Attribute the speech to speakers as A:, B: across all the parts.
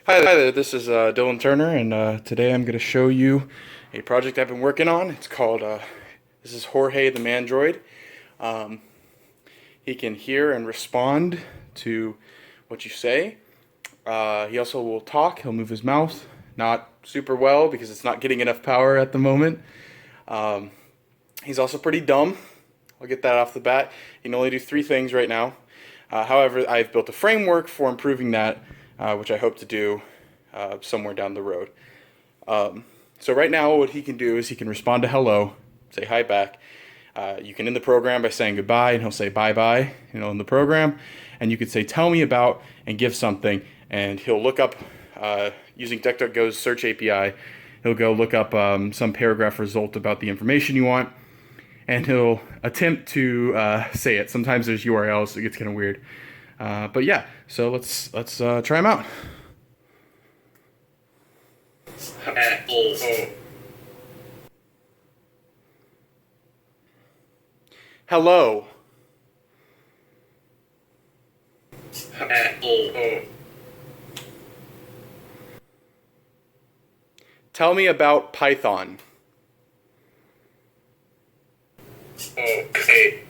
A: Hi there, this is Dylan Turner, and today I'm going to show you a project I've been working on. It's called, this is Jorge the Mandroid. Um, he can hear and respond to what you say. He also will talk, he'll move his mouth, not super well because it's not getting enough power at the moment. He's also pretty dumb. I'll get that off the bat. He can only do 3 things right now. However, I've built a framework for improving that, which I hope to do somewhere down the road. So right now what he can do is he can respond to hello, say hi back. You can end the program by saying goodbye, and he'll say bye-bye, in the program. And you could say tell me about and give something, and he'll look up, using DuckDuckGo's search API, he'll go look up some paragraph result about the information you want, and he'll attempt to say it. Sometimes there's URLs, so it gets kind of weird. But yeah, so let's try him out. Hello. Tell me about Python.
B: Okay.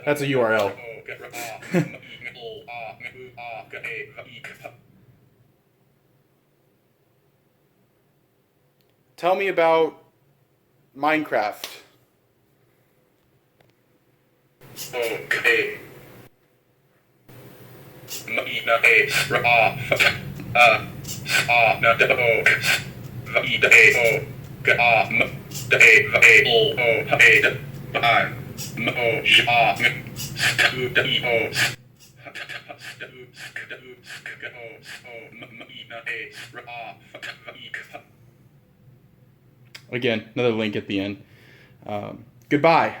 A: That's a URL. Tell me about Minecraft.
B: Okay.
A: Again, another link at the end. Goodbye.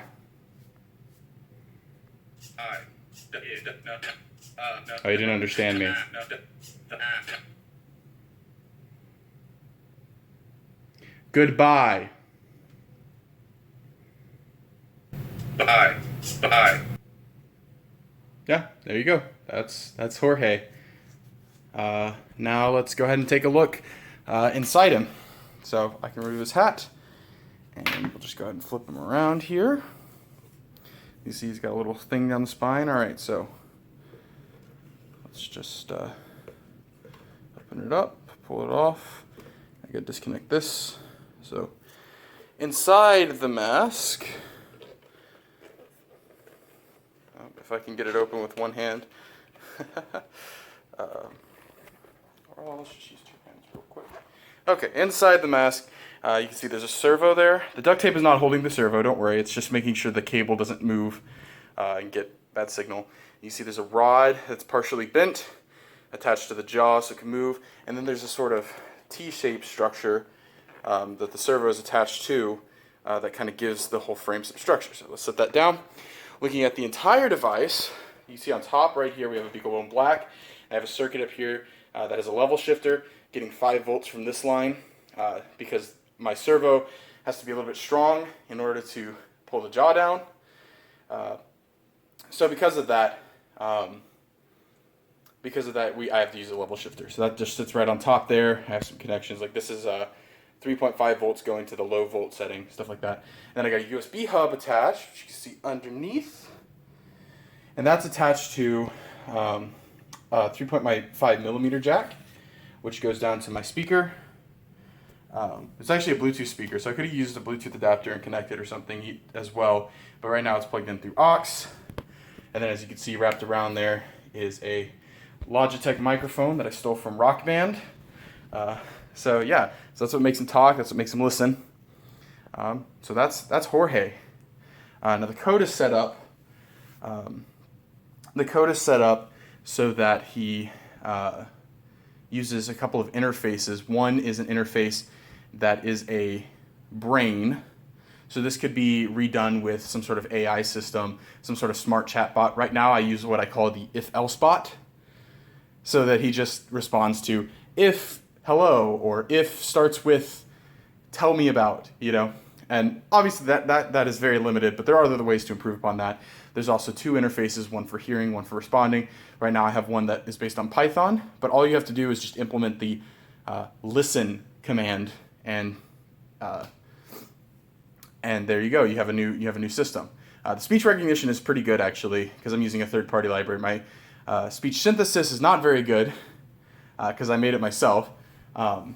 A: Oh, you didn't understand me. Goodbye.
B: Bye. Bye.
A: Yeah, there you go. That's Jorge. Now let's go ahead and take a look inside him. So I can remove his hat, and we'll just go ahead and flip him around here. You see he's got a little thing down the spine. All right, so let's just open it up, pull it off. I gotta disconnect this. So inside the mask, if I can get it open with one hand. Or let's just use 2 hands real quick. Okay, inside the mask, you can see there's a servo there. The duct tape is not holding the servo, don't worry. It's just making sure the cable doesn't move and get bad signal. You see there's a rod that's partially bent, attached to the jaw so it can move. And then there's a sort of T-shaped structure that the servo is attached to that kind of gives the whole frame some structure. So let's set that down. Looking at the entire device, you see on top right here we have a Beagle Bone Black. I have a circuit up here that is a level shifter, getting 5 volts from this line because my servo has to be a little bit strong in order to pull the jaw down. So because of that, I have to use a level shifter. So that just sits right on top there. I have some connections. Like this is 3.5 volts going to the low volt setting, stuff like that. And then I got a USB hub attached, which you can see underneath. And that's attached to a 3.5 millimeter jack, which goes down to my speaker. It's actually a Bluetooth speaker, so I could have used a Bluetooth adapter and connected or something as well. But right now it's plugged in through aux. And then as you can see wrapped around there is a Logitech microphone that I stole from Rock Band. So yeah, so that's what makes him talk, that's what makes him listen. So that's Jorge. Now the code is set up. So that he uses a couple of interfaces. One is an interface that is a brain So this could be redone with some sort of AI system, some sort of smart chat bot. Right now I use what I call the if-else bot, so that he just responds to if hello, or if starts with tell me about, And obviously that is very limited, but there are other ways to improve upon that. There's also two interfaces, one for hearing, one for responding. Right now I have one that is based on Python, but all you have to do is just implement the listen command, and there you go. You have a new system. The speech recognition is pretty good, actually, because I'm using a third-party library. My speech synthesis is not very good because I made it myself, but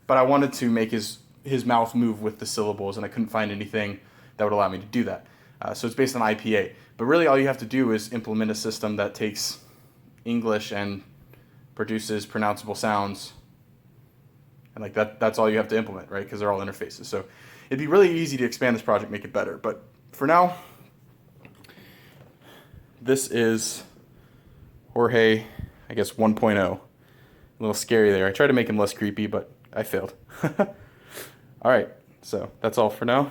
A: I wanted to make his mouth move with the syllables, and I couldn't find anything that would allow me to do that. So it's based on IPA. But really all you have to do is implement a system that takes English and produces pronounceable sounds. And like that's all you have to implement, right? Because they're all interfaces. So it'd be really easy to expand this project, make it better. But for now, this is Jorge, I guess 1.0. A little scary there. I tried to make him less creepy, but I failed. All right, so that's all for now.